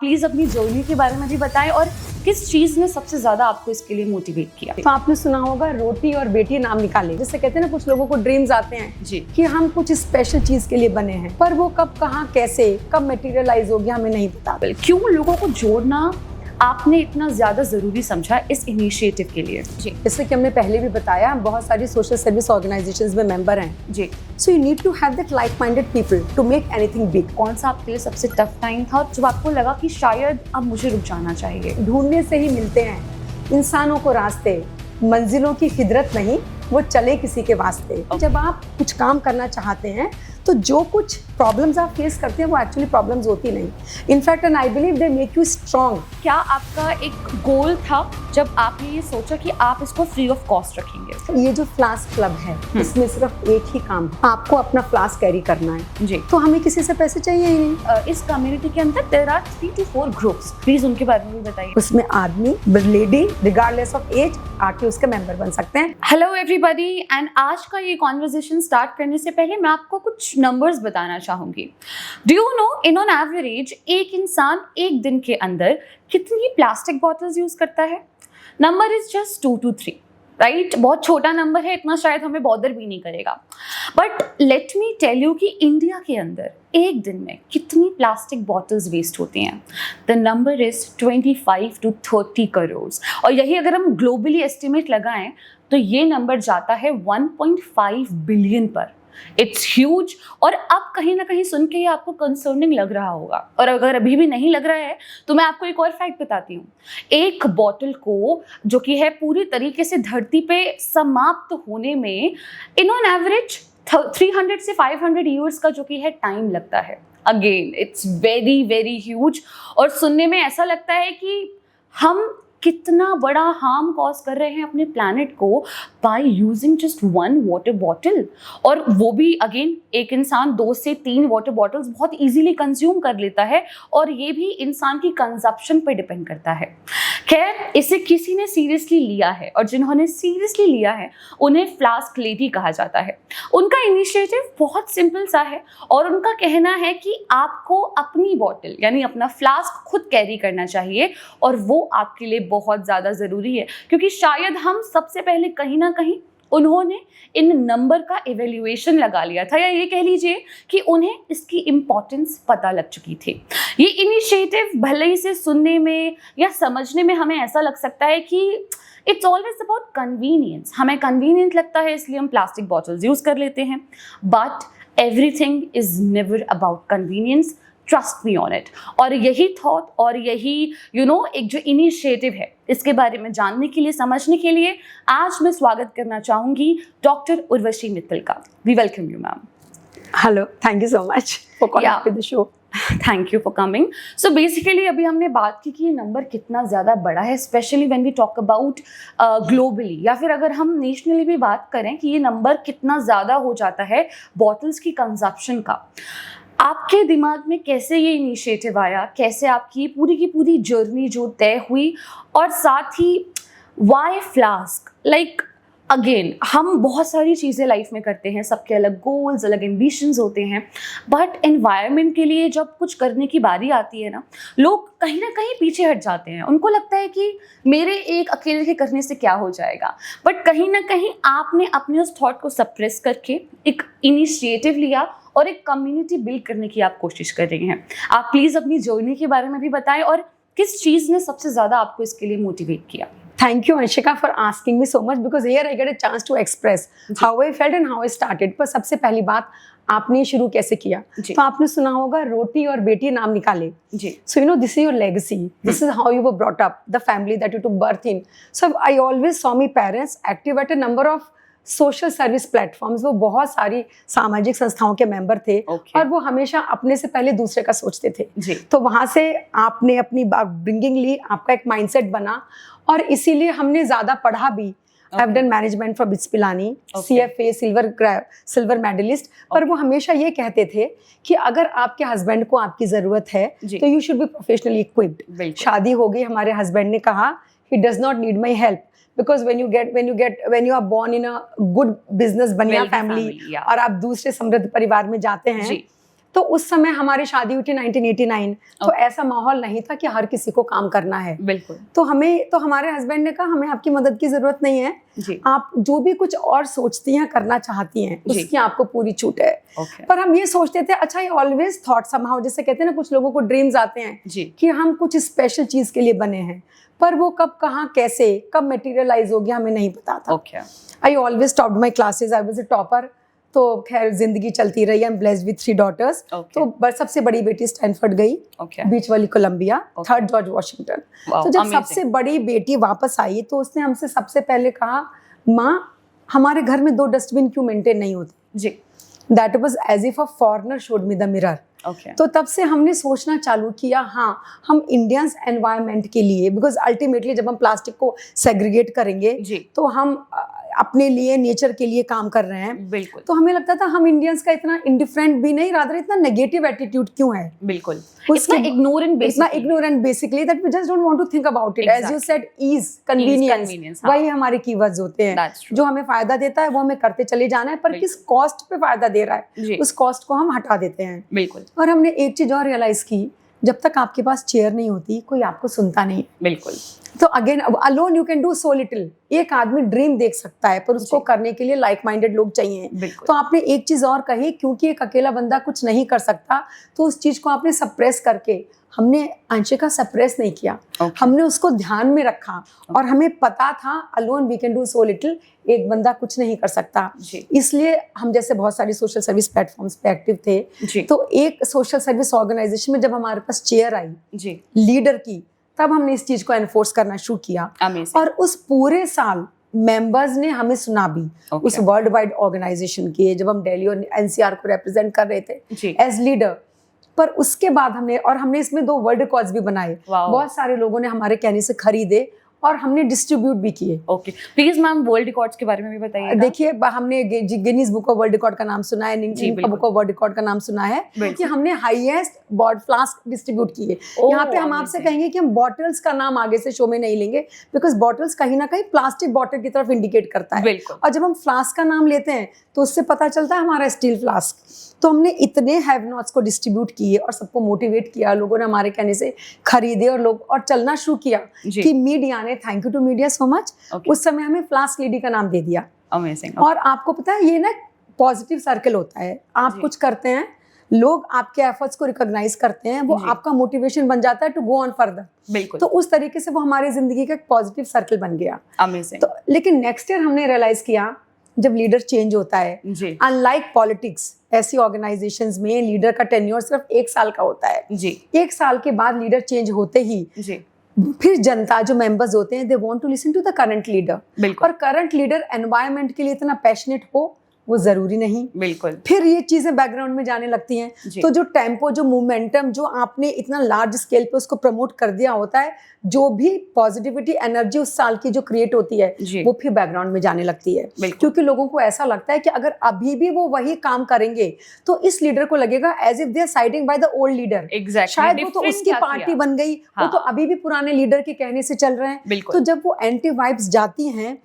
Please अपनी journey के बारे में भी बताएं और किस चीज ने सबसे ज्यादा आपको इसके लिए मोटिवेट किया। तो आपने सुना होगा रोटी और बेटी नाम निकाले, जैसे कहते हैं ना कुछ लोगों को ड्रीम्स आते हैं जी कि हम कुछ स्पेशल चीज के लिए बने हैं, पर वो कब कहाँ कैसे कब मटेरियलाइज होगी हमें नहीं पता। क्यों लोगों को जोड़ना आपने इतना ज्यादा जरूरी समझा इस इनिशिएटिव के लिए? जी जैसे कि हमने पहले भी बताया, हम बहुत सारी सोशल सर्विस ऑर्गेनाइजेशंस में मेंबर हैं। जी so you need to have that like minded people to make anything big. कौन सा आपके लिए सबसे टफ टाइम था जब आपको लगा कि शायद अब मुझे रुक जाना चाहिए? ढूंढने से ही मिलते हैं इंसानों को रास्ते, मंजिलों की फितरत नहीं, वो चले किसी के वास्ते। जब आप कुछ काम करना चाहते हैं तो जो कुछ प्रॉब्लम्स आप फेस करते हैं वो एक्चुअली प्रॉब्लम्स होती नहीं, in fact and I believe they make you strong. क्या आपका एक गोल था जब आपने ये सोचा कि आप इसको फ्री ऑफ कॉस्ट रखेंगे? ये जो फ्लास्क क्लब है इसमें सिर्फ एक ही काम है, आपको अपना फ्लास्क कैरी करना है जी। तो हमें किसी से पैसे चाहिए ही नहीं। इस कम्युनिटी के अंदर there are 3 to 4 groups, please उनके बारे में भी बताइए। उसमें आदमी लेडी रिगार्डलेस ऑफ एज आके उसके मेंबर बन सकते हैं। हेलो एवरीबॉडी, एंड आज का ये कॉन्वर्सेशन स्टार्ट करने से पहले मैं आपको कुछ नंबर्स बताना चाहूंगी। Do you know in on average एक इंसान एक दिन के अंदर कितनी प्लास्टिक बॉटल्स यूज करता है? Number is just 2 to 3, right? बहुत छोटा नंबर है, इतना शायद हमें बॉदर भी नहीं करेगा, but let me tell you कि इंडिया के अंदर एक दिन में कितनी प्लास्टिक बॉटल्स वेस्ट होती हैं। The number is 25 to 30 crore, और यही अगर हम ग्लोबली एस्टिमेट लगाएं तो ये नंबर जाता है 1.5 बिलियन पर। It's huge. और अब कहीं ना कहीं सुन के ये आपको कंसर्निंग लग रहा होगा, और अगर अभी भी नहीं लग रहा है तो मैं आपको एक और फैक्ट बताती हूँ। एक बॉटल को जो कि है पूरी तरीके से धरती पे समाप्त होने में इन ऑन एवरेज 300 से 500 ईयर्स का जो कि है टाइम लगता है। Again it's very very huge, और सुनने में ऐसा लगता है कि हम कितना बड़ा हार्म कॉज कर रहे हैं अपने प्लैनेट को by using just 1 water bottle. और वो भी अगेन एक इंसान 2 से 3 वाटर बॉटल्स बहुत इजीली कंज्यूम कर लेता है, और ये भी इंसान की कंजप्शन पे डिपेंड करता है। खैर, इसे किसी ने सीरियसली लिया है, और जिन्होंने सीरियसली लिया है उन्हें फ्लास्क लेडी कहा जाता है। उनका इनिशिएटिव बहुत सिंपल सा है, और उनका कहना है कि आपको अपनी बॉटल यानी अपना फ्लास्क खुद कैरी करना चाहिए, और वो आपके लिए बहुत ज़्यादा ज़रूरी है, क्योंकि शायद हम सबसे पहले कहीं ना कहीं उन्होंने इन नंबर का इवेल्युएशन लगा लिया था, या ये कह लीजिए कि उन्हें इसकी इम्पोर्टेंस पता लग चुकी थी। ये इनिशिएटिव भले ही से सुनने में या समझने में हमें ऐसा लग सकता है कि इट्स ऑलवेज अबाउट कन्वीनियंस, हमें कन्वीनियंट लगता है इसलिए हम प्लास्टिक बॉटल्स यूज़ कर लेते हैं, but everything is never about convenience, trust me on it. और यही थॉट और यही एक जो इनिशिएटिव है, इसके बारे में जानने के लिए, समझने के लिए आज मैं स्वागत करना चाहूंगी डॉक्टर उर्वशी मित्तल का। We welcome you ma'am. Hello, thank you so much for coming to the show. Thank you for coming. So basically अभी हमने बात की कि ये नंबर कितना ज़्यादा बड़ा है, specially when we talk about globally, या फिर अगर हम नेशनली भी बात करें कि ये नंबर कितना ज़्यादा हो जाता है बॉटल्स की कंजप्शन का। आपके दिमाग में कैसे ये इनिशिएटिव आया, कैसे आपकी पूरी की पूरी जर्नी जो तय हुई, और साथ ही वाई फ्लास्क? लाइक अगेन हम बहुत सारी चीज़ें लाइफ में करते हैं, सबके अलग गोल्स, अलग एम्बिशंस होते हैं, बट एनवायरनमेंट के लिए जब कुछ करने की बारी आती है ना, लोग कहीं ना कहीं पीछे हट जाते हैं। उनको लगता है कि मेरे एक अकेले के करने से क्या हो जाएगा, बट कहीं ना कहीं आपने अपने उस थॉट को सप्रेस करके एक इनिशिएटिव लिया और एक कम्युनिटी बिल्ड करने की आप कोशिश कर रही हैं। आप प्लीज़ अपनी जर्नी के बारे में भी बताएं, और किस चीज़ ने सबसे ज़्यादा आपको इसके लिए मोटिवेट किया? Thank you, Anshika, for asking me so much because here I get a chance to express how I felt and how I started. पर सबसे पहली बात, आपने शुरू कैसे किया? तो आपने सुना होगा रोटी और बेटी नाम निकाले। जी। So this is your legacy. This is how you were brought up, the family that you took birth in. So I always saw my parents active at a number of social service platforms. वो बहुत सारी सामाजिक संस्थाओं के member थे, और वो हमेशा अपने से पहले दूसरे का सोचते थे। तो वहाँ से आपने अपनी ब्रिंगिंग ली, आपका एक माइंडसेट बना, और इसीलिए हमने ज़्यादा पढ़ा भी। I've done management for BITS Pilani, CFA silver medalist. पर वो हमेशा ये कहते थे कि अगर आपके हस्बैंड को आपकी ज़रूरत है तो you should be professionally equipped. शादी हो गई, हमारे हस्बैंड ने कहा he does not need my help, because when you are born in a good business बनिया family, और आप दूसरे समृद्ध परिवार में जाते हैं तो उस समय हमारी शादी हुई थी 1989, तो ऐसा माहौल नहीं था कि हर किसी को काम करना है। बिल्कुल। तो हमारे हस्बैंड ने कहा हमें आपकी मदद की जरूरत नहीं है जी। आप जो भी कुछ और सोचती हैं करना चाहती हैं जी। उसकी आपको पूरी छूट है। पर हम ये सोचते थे अच्छा ये ऑलवेज थॉट समहाउ, जैसे कहते हैं ना कुछ लोगों को ड्रीम्स आते हैं जी। कि हम कुछ स्पेशल चीज के लिए बने हैं, पर वो कब कहाँ कैसे कब मटेरियलाइज हो गया हमें नहीं पता था। I always topped my classes, I was a topper. तो खैर जिंदगी चलती रही। I am blessed with 3 daughters। तो सबसे बड़ी बेटी स्टैनफोर्ड गई, बीच वाली कोलंबिया, थर्ड जॉर्ज वॉशिंगटन। तो जब सबसे बड़ी बेटी वापस आई तो उसने हमसे सबसे पहले कहा माँ हमारे घर में 2 डस्टबिन क्यों मेंटेन नहीं होते जी। That was as if a foreigner showed me the mirror. तो तब से हमने सोचना चालू किया हाँ हम इंडियंस एनवायरनमेंट के लिए, बिकॉज अल्टीमेटली जब हम प्लास्टिक को सेग्रीगेट करेंगे तो हम अपने लिए नेचर के लिए काम कर रहे हैं। बिल्कुल। तो हमें लगता था हम इंडियंस का इतना इंडिफरेंट भी नहीं, रादर इतना नेगेटिव एटीट्यूड क्यों है। बिल्कुल। इतना ignorant basically that we just don't want to think about it. As you said ease, convenience, वही हमारे कीवर्ड्स होते हैं। जो हमें फायदा देता है वो हमें करते चले जाना है, पर किस कॉस्ट पे फायदा दे रहा है उस कॉस्ट को हम हटा देते हैं। बिल्कुल। और हमने एक चीज और रियलाइज की, जब तक आपके पास चेयर नहीं होती कोई आपको सुनता नहीं। बिल्कुल। तो again alone you can do so little. एक आदमी ड्रीम देख सकता है पर उसको करने के लिए लाइक माइंडेड लोग चाहिए। तो आपने एक चीज और कही, क्योंकि एक अकेला बंदा कुछ नहीं कर सकता तो उस चीज को आपने सप्रेस करके, हमने अंशिका सप्रेस नहीं किया। हमने उसको ध्यान में रखा और हमें पता था alone we can do so little, एक बंदा कुछ नहीं कर सकता। इसलिए हम जैसे बहुत सारी सोशल सर्विस प्लेटफॉर्म्स पे एक्टिव थे। तो एक सोशल सर्विस ऑर्गेनाइजेशन में जब हमारे पास चेयर आई लीडर की, तब हमने इस चीज को एनफोर्स करना शुरू किया। और उस पूरे साल मेंबर्स ने हमें सुना भी उस वर्ल्ड वाइड ऑर्गेनाइजेशन के, जब हम दिल्ली और एनसीआर को रिप्रेजेंट कर रहे थे एज लीडर। पर उसके बाद हमने इसमें 2 वर्ल्ड रिकॉर्ड्स भी बनाए। बहुत सारे लोगों ने हमारे कहने से खरीदे और हमने डिस्ट्रीब्यूट भी किए। Okay, please ma'am world records के बारे में भी बताइए। देखिए हमने Guinness book of world record का नाम सुना है, निम्का बुक ऑफ वर्ल्ड रिकॉर्ड का नाम सुना है कि हमने हाईएस्ट बॉट फ्लास्क डिस्ट्रीब्यूट किए। यहाँ पे हम आपसे कहेंगे कि हम बॉटल्स का नाम आगे से शो में नहीं लेंगे, बिकॉज बॉटल्स कहीं ना कहीं प्लास्टिक बॉटल की तरफ इंडिकेट करता है। और जब हम फ्लास्क का नाम लेते हैं तो उससे पता चलता है हमारा स्टील फ्लास्क। तो हमने इतने हैव नॉट्स को डिस्ट्रीब्यूट किए और सबको मोटिवेट किया, लोगों ने हमारे कहने से खरीदे और चलना शुरू किया कि मीडिया ने, thank you to media so much, उस समय हमें फ्लास्क लेडी का नाम दे दिया। अमेजिंग। और आपको पता है ये ना पॉजिटिव सर्कल होता है, आप कुछ करते हैं, लोग आपके एफर्ट्स को रिकॉग्नाइज करते हैं, वो आपका मोटिवेशन बन जाता है टू गो ऑन फर्दर। बिल्कुल। तो उस तरीके से वो हमारी जिंदगी का एक पॉजिटिव सर्कल बन गया। अमेजिंग। तो लेकिन नेक्स्ट ईयर हमने रियलाइज किया जब लीडर चेंज होता है, अनलाइक पॉलिटिक्स, ऐसी ऑर्गेनाइजेशंस में लीडर का टेन्योर सिर्फ 1 साल का होता है। 1 साल के बाद लीडर चेंज होते ही फिर जनता जो मेंबर्स होते हैं they want to listen to the current leader. और करंट लीडर एनवायरनमेंट के लिए इतना पैशनेट हो वो जरूरी नहीं। बिल्कुल। फिर ये चीजें बैकग्राउंड में जाने लगती हैं। तो जो टेम्पो, जो मोमेंटम, जो आपने इतना लार्ज स्केल पे उसको प्रमोट कर दिया होता है, जो भी पॉजिटिविटी एनर्जी उस साल की जो क्रिएट होती है वो फिर बैकग्राउंड में जाने लगती है। क्योंकि लोगों को ऐसा लगता है कि अगर अभी भी वो वही काम करेंगे तो इस लीडर को लगेगा as if they are siding by the old leader. शायद वो तो उसकी पार्टी बन गई, वो तो अभी भी पुराने लीडर के कहने से चल रहे हैं। तो जब वो एंटी वाइब्स जाती हैं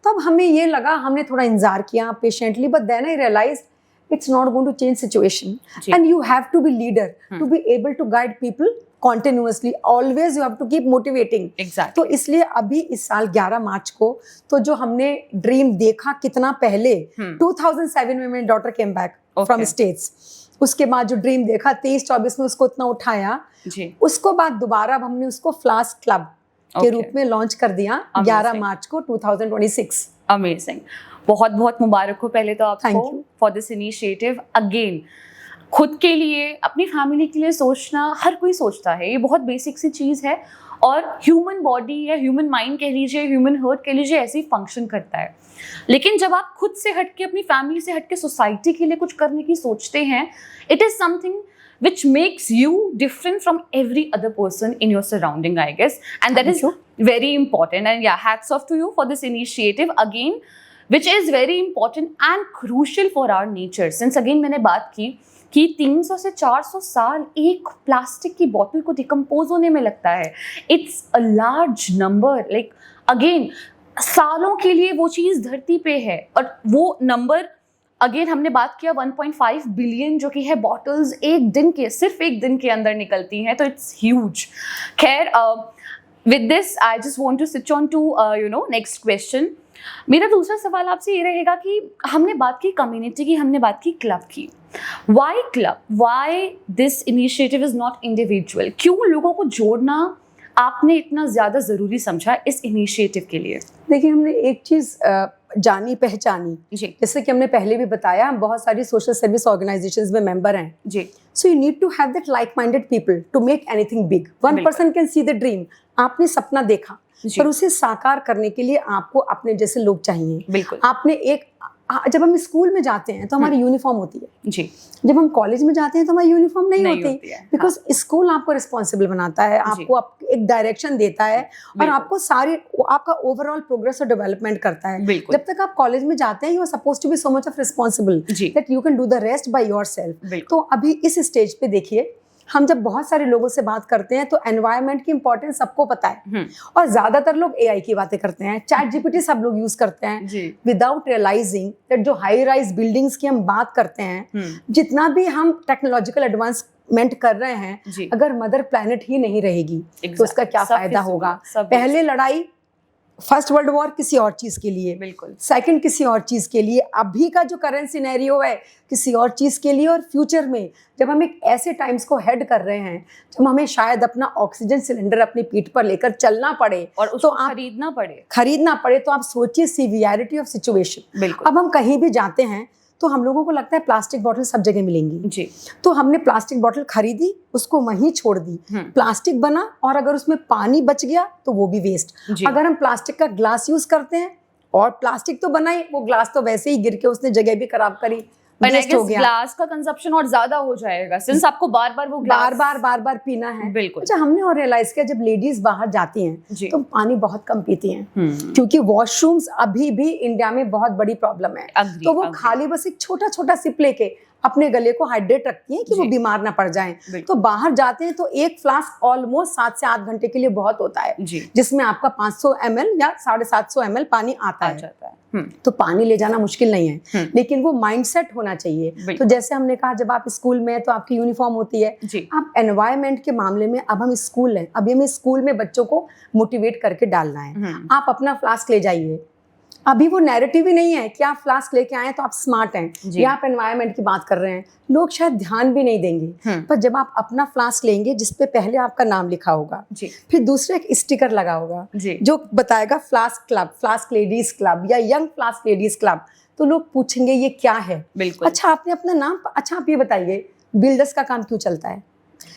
तब हमें ये लगा, हमने थोड़ा इंतजार किया patiently, but then I realised it's not going to change situation and you have to be leader to be able to guide people continuously, always you have to keep motivating। तो इसलिए अभी इस साल 11 मार्च को तो जो हमने ड्रीम देखा कितना पहले 2007 में मेरी daughter came back from states, उसके बाद जो ड्रीम देखा 23-24 में उसको इतना उठाया, उसको बाद दोबारा हमने उसको फ्लास्क क्लब के रूप में लॉन्च कर दिया 11 मार्च को 2026। अमेजिंग, बहुत बहुत मुबारक हो पहले तो आपको फॉर दिस इनिशिएटिव। अगेन खुद के लिए, अपनी फैमिली के लिए सोचना हर कोई सोचता है, ये बहुत बेसिक सी चीज़ है। और ह्यूमन बॉडी या ह्यूमन माइंड कह लीजिए, ह्यूमन हार्ट कह लीजिए, ऐसे ही फंक्शन करता है। लेकिन जब आप खुद से हट के, अपनी फैमिली से हट के सोसाइटी के लिए कुछ करने की सोचते हैं, it is something which makes you different from every other person in your surrounding, I guess, and that is very important. And yeah, hats off to you for this initiative again, which is very important and crucial for our nature. Since again मैंने बात की कि 300 से 400 साल एक plastic की बोतल को डिकम्पोज होने में लगता है। It's a large number, like again सालों के लिए वो चीज़ धरती पे है और वो नंबर अगेन हमने बात किया 1.5 बिलियन जो कि है बॉटल्स एक दिन के, सिर्फ एक दिन के अंदर निकलती हैं, तो इट्स ह्यूज। खैर, with this I just want to switch on to next question. मेरा दूसरा सवाल आपसे ये रहेगा कि हमने बात की कम्युनिटी की, हमने बात की क्लब की। Why club, why this initiative is not individual? क्यों लोगों को जोड़ना आपने इतना ज़्यादा ज़रूरी समझा इस इनिशिएटिव के लिए? देखिए, हमने एक चीज़ जानी पहचानी जी जैसे कि हमने पहले भी बताया, हम बहुत सारी सोशल सर्विस ऑर्गेनाइजेशंस में मेंबर हैं। जी so you need to have that like minded people to make anything big. One बिल्कुल। Person can see the dream. आपने सपना देखा, जी। पर उसे साकार करने के लिए आपको अपने जैसे लोग चाहिए। बिल्कुल। आपने एक जब हम स्कूल में जाते हैं तो हमारी यूनिफॉर्म होती है, जी जब हम कॉलेज में जाते हैं तो हमारी यूनिफॉर्म नहीं नहीं होती होती है, बिकॉज स्कूल आपको रिस्पॉन्सिबल बनाता है, आपको एक डायरेक्शन देता है और बिल्कुल। आपको आपका ओवरऑल प्रोग्रेस और डेवलपमेंट करता है। बिल्कुल। जब तक आप कॉलेज में जाते हैं, you are suppose to be so much of responsible जी। That you can do the rest by yourself. बिल्कुल। तो अभी इस स्टेज पे देखिए, हम जब बहुत सारे लोगों से बात करते हैं तो एनवायरनमेंट की इंपॉर्टेंस सबको पता है, और ज्यादातर लोग एआई की बातें करते हैं, चैट जीपीटी सब लोग यूज करते हैं, जी विदाउट रियलाइजिंग दैट जो हाई राइज बिल्डिंग्स की हम बात करते हैं, जितना भी हम टेक्नोलॉजिकल एडवांसमेंट कर रहे हैं, जी अगर मदर प्लैनेट ही नहीं रहेगी तो उसका क्या सब फायदा फिजूल, होगा? सब पहले लड़ाई फर्स्ट वर्ल्ड वॉर किसी और चीज के लिए, बिल्कुल सेकंड किसी और चीज के लिए, अभी का जो करंट सिनेरियो है किसी और चीज के लिए, और फ्यूचर में जब हम एक ऐसे टाइम्स को हेड कर रहे हैं जब हमें शायद अपना ऑक्सीजन सिलेंडर अपनी पीठ पर लेकर चलना पड़े और उसको तो आप खरीदना पड़े, तो आप सोचिए सिवियरिटी ऑफ सिचुएशन। बिल्कुल। अब हम कहीं भी जाते हैं तो हम लोगों को लगता है प्लास्टिक बॉटल सब जगह मिलेंगी, जी तो हमने प्लास्टिक बॉटल खरीदी, उसको वहीं छोड़ दी, प्लास्टिक बना, और अगर उसमें पानी बच गया तो वो भी वेस्ट। जी। अगर हम प्लास्टिक का ग्लास यूज करते हैं, और प्लास्टिक तो बना ही, वो ग्लास तो वैसे ही गिर के उसने जगह भी खराब करी, वेस्ट हो गया। ग्लास का कंजप्शन और ज्यादा हो जाएगा सिंस आपको बार बार वो बार बार पीना है। बिल्कुल। अच्छा, हमने और रियलाइज किया जब लेडीज बाहर जाती हैं तो पानी बहुत कम पीती हैं, क्योंकि वॉशरूम्स अभी भी इंडिया में बहुत बड़ी प्रॉब्लम है। तो वो खाली बस एक छोटा छोटा सिप लेके अपने गले को हाइड्रेट रखती हैं कि वो बीमार ना पड़ जाएं। तो बाहर जाते हैं तो एक फ्लास्क ऑलमोस्ट 7 से 8 घंटे के लिए बहुत होता है, जिसमें आपका 500 ml या 750 ml पानी आता है। तो पानी ले जाना मुश्किल नहीं है, लेकिन वो माइंडसेट होना चाहिए। तो जैसे हमने कहा, जब आप स्कूल में तो आपकी यूनिफॉर्म होती है, आप एनवायरनमेंट के मामले में अब हम स्कूल हैं, अभी हमें स्कूल में बच्चों को मोटिवेट करके डालना है। आप अपना फ्लास्क ले जाइए, अभी वो नैरेटिव ही नहीं है कि आप फ्लास्क लेके आए तो आप स्मार्ट हैं या आप एनवायरनमेंट की बात कर रहे हैं, लोग शायद ध्यान भी नहीं देंगे। पर जब आप अपना फ्लास्क लेंगे जिसपे पहले आपका नाम लिखा होगा, फिर दूसरे एक स्टिकर लगा होगा जो बताएगा flask club, flask ladies club या यंग फ्लास्क लेडीज क्लब, तो लोग पूछेंगे ये क्या है। अच्छा, आपने अपना नाम, अच्छा आप ये बताइए बिल्डर्स का काम क्यों चलता है?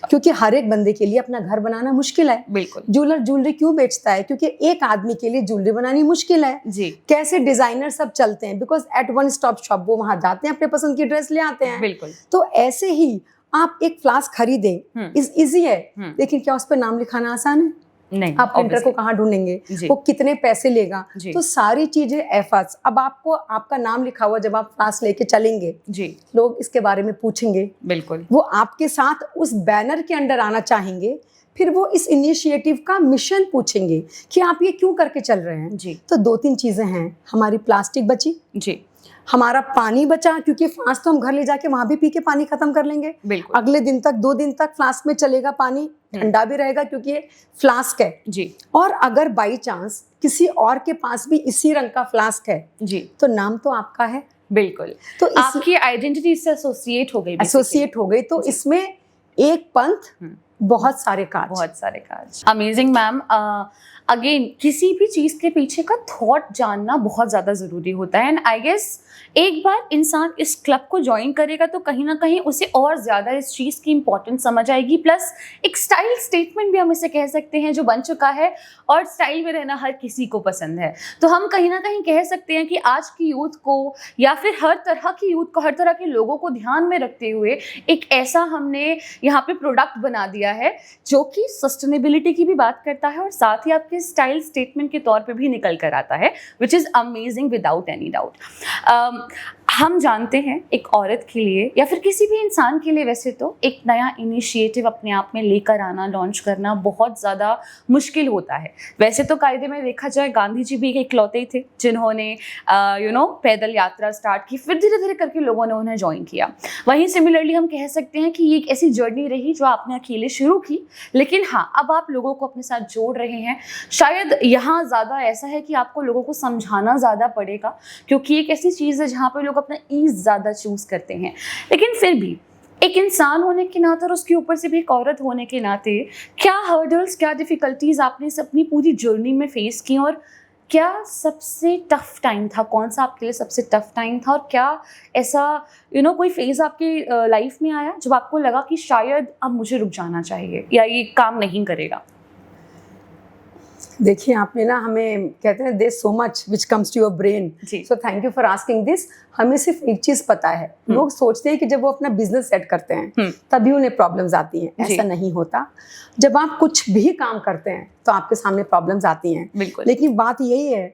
क्योंकि हर एक बंदे के लिए अपना घर बनाना मुश्किल है। बिल्कुल। ज्वेलर ज्वेलरी क्यों बेचता है? क्योंकि एक आदमी के लिए ज्वेलरी बनानी मुश्किल है। जी। कैसे डिजाइनर सब चलते हैं? Because at one stop shop, वो वहां जाते हैं, अपने पसंद की ड्रेस ले आते हैं। बिल्कुल। तो ऐसे ही आप एक फ्लास्क खरीदें, इजी है, लेकिन क्या उस पर नाम लिखाना आसान है? नहीं। आप प्रिंटर को कहाँ ढूंढेंगे, वो कितने पैसे लेगा? तो सारी चीजें एफर्ट्स। अब आपको आपका नाम लिखा हुआ जब आप फ्लास्क लेके चलेंगे, लोग इसके बारे में पूछेंगे। बिल्कुल। वो आपके साथ उस बैनर के अंडर आना चाहेंगे, फिर वो इस इनिशिएटिव का मिशन पूछेंगे कि आप ये क्यों करके चल रहे हैं। तो 2-3 चीजें हैं, हमारी प्लास्टिक बची, हमारा पानी बचा, क्योंकि फ्लास्क तो हम घर ले जाके वहां भी पी के पानी खत्म कर लेंगे। अगले दिन तक 2 दिन तक फ्लास्क में चलेगा पानी, ठंडा भी रहेगा क्योंकि ये फ्लास्क है। और अगर बाई चांस किसी और के पास भी इसी रंग का फ्लास्क है, तो नाम तो आपका है। बिल्कुल। तो आपकी आइडेंटिटी से एसोसिएट हो गई। तो इसमें एक पंथ, बहुत सारे काज। Amazing ma'am. अगेन, किसी भी चीज के पीछे का थॉट जानना बहुत ज्यादा जरूरी होता है, एंड आई गेस एक बार इंसान इस क्लब को ज्वाइन करेगा तो कहीं ना कहीं उसे और ज्यादा इस चीज की इंपॉर्टेंस समझ आएगी। प्लस एक स्टाइल स्टेटमेंट भी हम इसे कह सकते हैं जो बन चुका है, और स्टाइल में रहना हर किसी को पसंद है। तो हम कहीं ना कहीं कह सकते हैं कि आज की यूथ को, या फिर हर तरह की यूथ को, हर तरह के लोगों को ध्यान में रखते हुए एक ऐसा हमने यहाँ पे प्रोडक्ट बना दिया आइडिया है जो कि सस्टेनेबिलिटी की भी बात करता है और साथ ही आपके स्टाइल स्टेटमेंट के तौर पे भी निकल कर आता है, which is amazing without any doubt. हम जानते हैं एक औरत के लिए या फिर किसी भी इंसान के लिए वैसे तो एक नया इनिशिएटिव अपने आप में लेकर आना, लॉन्च करना बहुत ज़्यादा मुश्किल होता है। वैसे तो कायदे में देखा जाए गांधी जी भी इकलौते ही थे जिन्होंने पैदल यात्रा स्टार्ट की, फिर धीरे धीरे करके लोगों ने उन्हें ज्वाइन किया। वहीं सिमिलरली हम कह सकते हैं कि ये एक ऐसी जर्नी रही जो आपने अकेले शुरू की, लेकिन हाँ अब आप लोगों को अपने साथ जोड़ रहे हैं। शायद यहाँ ज़्यादा ऐसा है कि आपको लोगों को समझाना ज़्यादा पड़ेगा, क्योंकि एक ऐसी चीज़ है जहाँ पर लोग अपना ईज ज़्यादा चूज करते हैं। लेकिन फिर भी एक इंसान होने के नाते और उसके ऊपर से भी एक औरत होने के नाते क्या हर्डल्स, क्या डिफिकल्टीज आपने इस अपनी पूरी जर्नी में फेस की, और क्या सबसे टफ टाइम था, कौन सा आपके लिए सबसे टफ टाइम था, और क्या ऐसा कोई फेज आपकी लाइफ में आया जब आपको लगा कि शायद अब मुझे रुक जाना चाहिए या ये काम नहीं करेगा? देखिए, आपने ना हमें कहते हैं there so much which comes to your brain, so thank you for asking this. हमें सिर्फ एक चीज पता है, लोग सोचते हैं कि जब वो अपना बिजनेस सेट करते हैं तभी उन्हें प्रॉब्लम्स आती हैं। ऐसा नहीं होता। जब आप कुछ भी काम करते हैं तो आपके सामने प्रॉब्लम्स आती हैं। लेकिन बात यही है,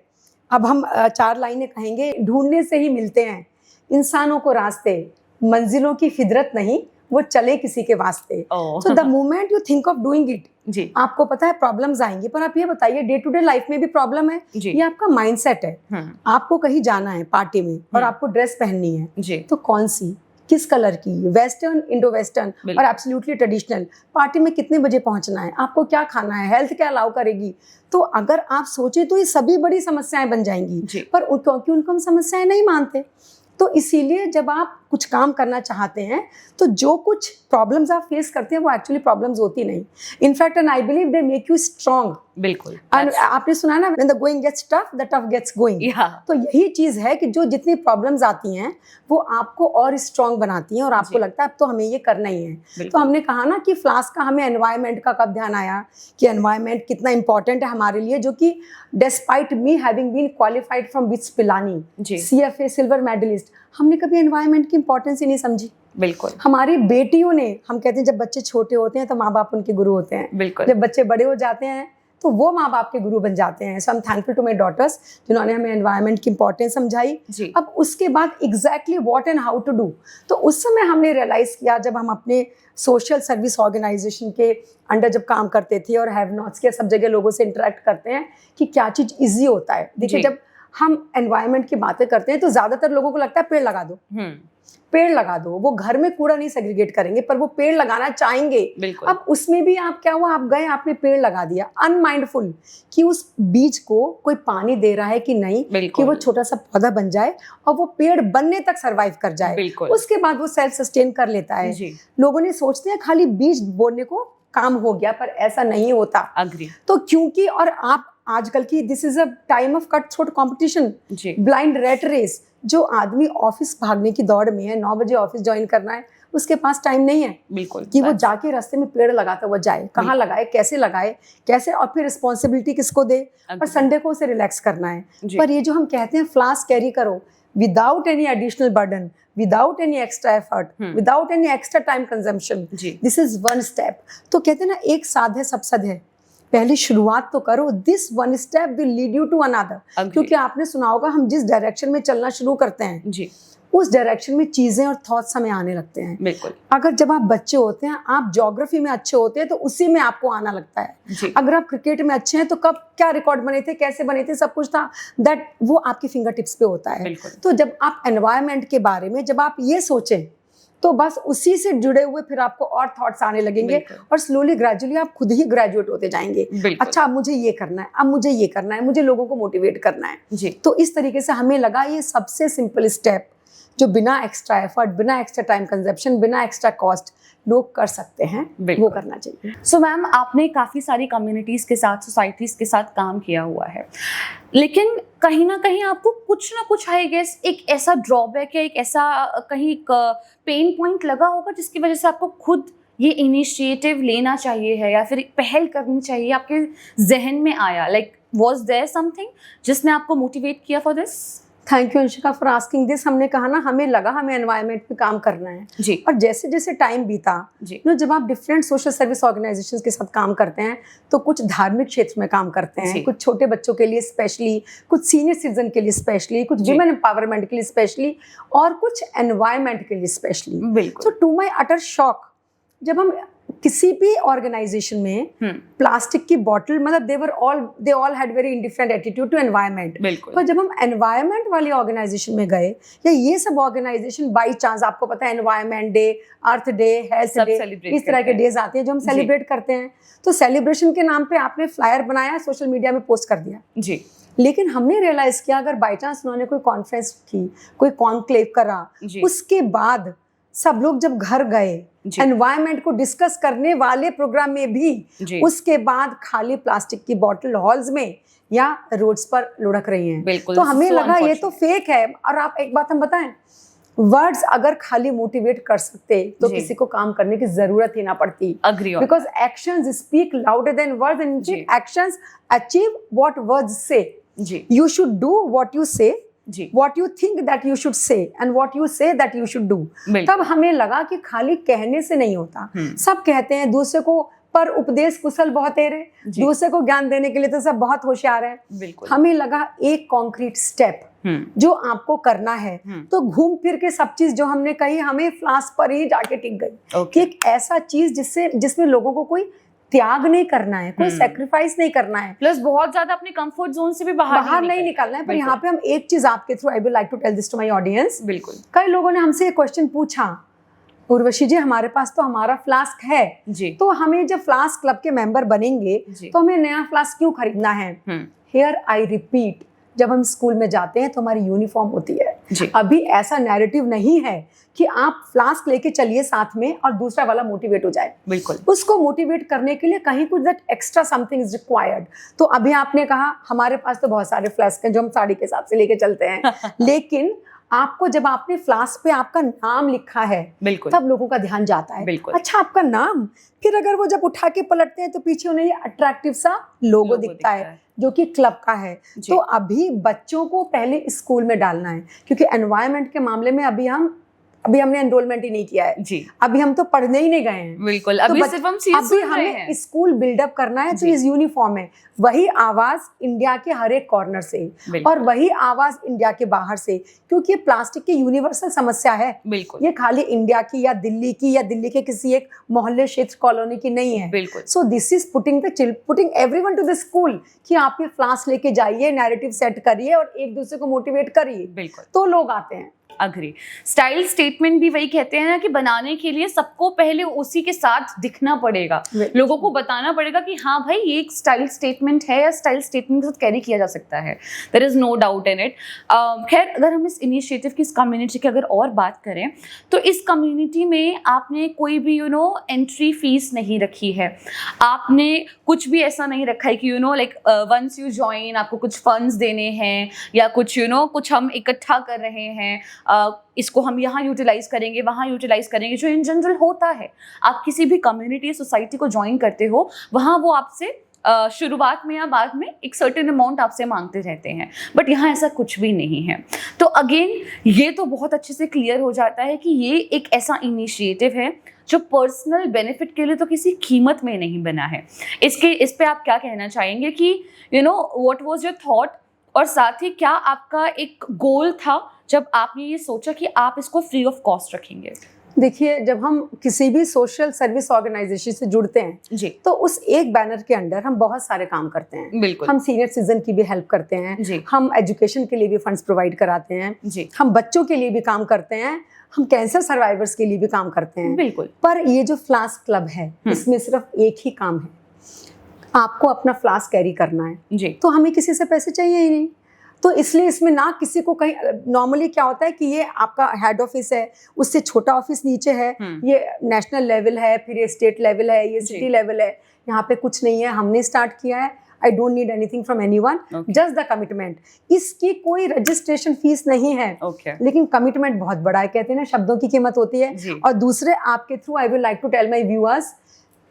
अब हम 4 लाइनें कहेंगे, ढूंढने से ही मिलते हैं इंसानों को रास्ते, मंजिलों की फिदरत नहीं, वो चले किसी के वास्ते। So the moment you think of doing it, आपको पता है प्रॉब्लम्स आएंगी, पर आप ये बताइए डे टू डे लाइफ में भी प्रॉब्लम है, ये आपका माइंडसेट है। आपको कहीं जाना है पार्टी में और आपको ड्रेस पहननी है, तो कौन सी, किस कलर की, वेस्टर्न, इंडो वेस्टर्न और एब्सोल्युटली ट्रेडिशनल, पार्टी में कितने बजे पहुंचना है, आपको क्या खाना है, हेल्थ क्या अलाउ करेगी। तो अगर आप सोचे तो ये सभी बड़ी समस्याएं बन जाएंगी, पर क्योंकि उनको हम समस्याएं नहीं मानते, तो इसीलिए जब आप कुछ काम करना चाहते हैं तो जो कुछ प्रॉब्लम्स आप फेस करते हैं वो एक्चुअली प्रॉब्लम्स होती नहीं। In fact and I believe they make you strong. बिल्कुल। आपने सुना ना, when the going gets tough the tough gets going. तो यही चीज है कि जो जितनी प्रॉब्लम्स आती हैं वो आपको और स्ट्रांग बनाती हैं और आपको लगता है अब तो हमें ये करना ही है। तो हमने कहा ना कि फ्लास्क का हमें एनवायरनमेंट का कब ध्यान आया कि एनवायरनमेंट कितना इंपॉर्टेंट है हमारे लिए, जो कि despite me having been qualified from BITS Pilani, CFA silver medalist, हमने कभी एनवायरनमेंट की इंपॉर्टेंस ही नहीं समझी। बिल्कुल। हमारी बेटियों ने, हम कहते हैं जब बच्चे छोटे होते हैं तो माँ बाप उनके गुरु होते हैं। बिल्कुल। जब बच्चे बड़े हो जाते हैं तो वो माँ बाप के गुरु बन जाते हैं। So I am thankful to my daughters जिन्होंने हमें एनवायरनमेंट की इंपॉर्टेंस समझाई। अब उसके बाद exactly what and how to do, तो उस समय हमने रियलाइज किया जब हम अपने सोशल सर्विस ऑर्गेनाइजेशन के अंडर जब काम करते थे और हैव नॉट्स के सब जगह लोगों से इंटरेक्ट करते हैं कि क्या चीज़ ईजी होता है। देखिए, जब हम एनवायरनमेंट की बातें करते हैं तो ज्यादातर लोगों को लगता है पेड़ लगा दो, पेड़ लगा दो। वो घर में कूड़ा नहीं सेग्रीगेट करेंगे पर वो पेड़ लगाना चाहेंगे। अब उसमें भी आप क्या हुआ, आप गए, आपने पेड़ लगा दिया अनमाइंडफुल कि उस बीज को कोई पानी दे रहा है कि नहीं, कि वो छोटा सा पौधा बन जाए और वो पेड़ बनने तक सरवाइव कर जाए, उसके बाद वो सेल्फ सस्टेन कर लेता है। लोगों ने सोचते हैं खाली बीज बोने को काम हो गया, पर ऐसा नहीं होता। तो क्योंकि और आप आजकल की this is a time of cut throat competition, blind rat race. जो आदमी ऑफिस भागने की दौड़ में है, 9 बजे ऑफिस ज्वाइन करना है, उसके पास टाइम नहीं है बिल्कुल कि वो जाके रास्ते में पेड़ लगाता हुआ जाए, कहाँ लगाए, कैसे और फिर रिस्पॉन्सिबिलिटी किसको दे, और संडे को उसे रिलैक्स करना है। पर ये जो हम कहते हैं फ्लास्क कैरी करो without any additional burden, without any extra effort, without any extra time consumption, this is one step। तो कहते हैं ना, एक साध है सब सद है, पहली शुरुआत तो करो। This one step will lead you to another. क्योंकि आपने सुना होगा हम जिस डायरेक्शन में चलना शुरू करते हैं उस डायरेक्शन में चीजें और थॉट्स हमें आने लगते हैं। बिल्कुल। अगर जब आप बच्चे होते हैं, आप ज्योग्राफी में अच्छे होते हैं तो उसी में आपको आना लगता है। अगर आप क्रिकेट में अच्छे हैं तो कब क्या रिकॉर्ड बने थे, कैसे बने थे, सब कुछ था, दैट वो आपकी फिंगर टिप्स पे होता है। तो जब आप एनवायरनमेंट के बारे में जब आप ये सोचें तो बस उसी से जुड़े हुए फिर आपको और थॉट्स आने लगेंगे और स्लोली ग्रेजुअली आप खुद ही ग्रेजुएट होते जाएंगे। अच्छा, अब मुझे ये करना है, अब मुझे ये करना है, मुझे लोगों को मोटिवेट करना है। तो इस तरीके से हमें लगा ये सबसे सिंपल स्टेप जो बिना एक्स्ट्रा एफर्ट, बिना एक्स्ट्रा टाइम कंजप्शन, बिना एक्स्ट्रा कॉस्ट लोग कर सकते हैं, वो करना चाहिए। सो मैम, आपने काफ़ी सारी कम्युनिटीज़ के साथ, सोसाइटीज़ के साथ काम किया हुआ है, लेकिन कहीं ना कहीं आपको कुछ ना कुछ, आई गेस, एक ऐसा ड्रॉबैक है, एक ऐसा कहीं पेन पॉइंट लगा होगा जिसकी वजह से आपको खुद ये इनिशिएटिव लेना चाहिए है या फिर एक पहल करनी चाहिए, आपके जहन में आया। लाइक वाज देयर समथिंग जिसने आपको मोटिवेट किया for this? Thank you Anshika for asking this. हमने कहा ना, हमें लगा हमें एनवायरनमेंट पे काम करना है जी और जैसे जैसे टाइम बीता, जी जब आप डिफरेंट सोशल सर्विस ऑर्गेनाइजेशंस के साथ काम करते हैं तो कुछ धार्मिक क्षेत्र में काम करते जी। हैं, कुछ छोटे बच्चों के लिए स्पेशली, कुछ सीनियर सिटीजन के लिए स्पेशली, कुछ जी। विमेन एम्पावरमेंट के लिए स्पेशली और कुछ एनवायरनमेंट के लिए स्पेशली। बिल्कुल। तो टू माई अटर शॉक, जब हम किसी भी ऑर्गेनाइजेशन में प्लास्टिक की बॉटल, मतलब they all had very indifferent attitude to environment, बिल्कुल। पर जब हम एनवायरनमेंट वाली ऑर्गेनाइजेशन में गए, या ये सब ऑर्गेनाइजेशन बाई चांस, आपको पता है एनवायरनमेंट डे, अर्थ डे, हेल्थ सब डे, celebrate इस तरह करते के हैं। डेज आते हैं जो हम जी। सेलिब्रेट करते हैं, तो सेलिब्रेशन के नाम पे आपने फ्लायर बनाया, सोशल मीडिया में पोस्ट कर दिया। जी लेकिन हमने रियलाइज किया, अगर बाई चांस उन्होंने कोई कॉन्फ्रेंस की, कोई कॉन्क्लेव करा, जी उसके बाद सब लोग जब घर गए, जी। एनवायरनमेंट को डिस्कस करने वाले प्रोग्राम में भी जी उसके बाद खाली प्लास्टिक की बॉटल हॉल्स में या रोड्स पर लुढ़क रही हैं। बिल्कुल। तो हमें So लगा ये तो unfortunate। फेक है। और आप एक बात हम बताएं, वर्ड्स अगर खाली मोटिवेट कर सकते तो जी। किसी को काम करने की जरूरत ही ना पड़ती, agree on because actions speak louder than words and जी। एक्शंस अचीव व्हाट वर्ड्स से। जी You should do what you say, ji what you think that you should say, and what you say that you should do. बिल्कुल। तब हमें लगा कि खाली कहने से नहीं होता। सब कहते हैं दूसरे को, पर उपदेश कुशल बहुत तेरे, जी। दूसरे को ज्ञान देने के लिए तो सब बहुत होशियार है। बिल्कुल। हमें लगा एक कॉन्क्रीट स्टेप जो आपको करना है, तो घूम फिर के सब चीज जो हमने कही, हमें फ्लास्क पर ही जाके टिक गई Okay। कि एक ऐसा चीज जिसमें लोगों को कोई त्याग नहीं करना है, कोई सेक्रीफाइस नहीं करना है, प्लस बहुत ज्यादा अपने कंफर्ट जोन से भी बाहर नहीं निकलना है। पर बिल्कुल। यहाँ पे हम एक चीज आपके थ्रू, I would like to tell this to my audience. बिल्कुल कई लोगों ने हमसे एक क्वेश्चन पूछा, उर्वशी जी हमारे पास तो हमारा फ्लास्क है, जी तो हमें जब फ्लास्क क्लब के मेंबर बनेंगे जी। तो हमें नया फ्लास्क क्यों खरीदना है? हियर आई रिपीट, जब हम स्कूल में जाते हैं तो हमारी यूनिफॉर्म होती है। जी अभी ऐसा नैरेटिव नहीं है कि आप फ्लास्क लेके चलिए साथ में और दूसरा वाला मोटिवेट हो जाए। बिल्कुल। उसको मोटिवेट करने के लिए कहीं कुछ that extra something is required. तो अभी आपने कहा हमारे पास तो बहुत सारे फ्लास्क हैं जो हम साड़ी के हिसाब से लेके चलते हैं, लेकिन आपको जब आपने फ्लास्क पे आपका नाम लिखा है, बिल्कुल तब लोगों का ध्यान जाता है। बिल्कुल। अच्छा आपका नाम, फिर अगर वो जब उठा के पलटते हैं तो पीछे उन्हें ये अट्रैक्टिव सा लोगो दिखता है जो कि क्लब का है। तो अभी बच्चों को पहले स्कूल में डालना है, क्योंकि एनवायरनमेंट के मामले में अभी हमने एनरोलमेंट ही नहीं किया है जी। अभी हम तो पढ़ने ही नहीं गए हैं। बिल्कुल। तो अभी सिर्फ हम चीज अभी सुन रहे हमें हैं। स्कूल बिल्डअप करना है, तो इस यूनिफॉर्म है वही आवाज इंडिया के हर एक कॉर्नर से और वही आवाज इंडिया के बाहर से, क्योंकि ये प्लास्टिक की यूनिवर्सल समस्या है। बिल्कुल। ये खाली इंडिया की या दिल्ली के किसी एक मोहल्ले क्षेत्र कॉलोनी की नहीं है। बिल्कुल। So this is putting everyone to the school कि आप ये फ्लास्क लेके जाइए, नैरेटिव सेट करिए और एक दूसरे को मोटिवेट करिए, बिल्कुल। तो लोग आते हैं। अग्री। स्टाइल स्टेटमेंट भी वही कहते हैं ना कि बनाने के लिए सबको पहले उसी के साथ दिखना पड़ेगा, लोगों को बताना पड़ेगा कि हाँ भाई ये एक स्टाइल स्टेटमेंट है या स्टाइल स्टेटमेंट के साथ कैरी किया जा सकता है। There is no doubt in it. खैर, अगर हम इस इनिशिएटिव की, इस कम्युनिटी की अगर और बात करें तो इस कम्युनिटी में आपने कोई भी एंट्री फीस नहीं रखी है, आपने कुछ भी ऐसा नहीं रखा है कि लाइक वंस यू ज्वाइन आपको कुछ फंड्स देने हैं या कुछ कुछ हम इकट्ठा कर रहे हैं, इसको हम यहाँ यूटिलाइज करेंगे, वहाँ यूटिलाइज करेंगे, जो इन जनरल होता है। आप किसी भी कम्युनिटी सोसाइटी को ज्वाइन करते हो, वहाँ वो आपसे शुरुआत में या बाद में एक सर्टेन अमाउंट आपसे मांगते रहते हैं, बट यहाँ ऐसा कुछ भी नहीं है। तो अगेन ये तो बहुत अच्छे से क्लियर हो जाता है कि ये एक ऐसा इनिशिएटिव है जो पर्सनल बेनिफिट के लिए तो किसी कीमत में नहीं बना है। इस पे आप क्या कहना चाहेंगे कि व्हाट वाज योर थॉट, और साथ ही क्या आपका एक गोल था जब आपने ये सोचा कि आप इसको फ्री ऑफ कॉस्ट रखेंगे? देखिए, जब हम किसी भी सोशल सर्विस ऑर्गेनाइजेशन से जुड़ते हैं जी, तो उस एक बैनर के अंडर हम बहुत सारे काम करते हैं। बिल्कुल। हम सीनियर सिटीजन की भी हेल्प करते हैं जी, हम एजुकेशन के लिए भी फंड्स प्रोवाइड कराते हैं जी, हम बच्चों के लिए भी काम करते हैं, हम कैंसर सर्वाइवर्स के लिए भी काम करते हैं। बिल्कुल। पर ये जो फ्लास्क क्लब है, इसमें सिर्फ एक ही काम है, आपको अपना फ्लास्क कैरी करना है जी। तो हमें किसी से पैसे चाहिए ही नहीं। तो इसलिए इसमें ना किसी को कहीं, नॉर्मली क्या होता है कि ये आपका हेड ऑफिस है, उससे छोटा ऑफिस नीचे है, ये नेशनल लेवल है, फिर ये स्टेट लेवल है, ये सिटी लेवल है, यहाँ पे कुछ नहीं है। हमने स्टार्ट किया है, I don't need anything from anyone, just the commitment. इसकी कोई रजिस्ट्रेशन फीस नहीं है, लेकिन कमिटमेंट बहुत बड़ा है। कहते हैं ना, शब्दों की कीमत होती है। और दूसरे, आपके थ्रू I will like to tell my viewers,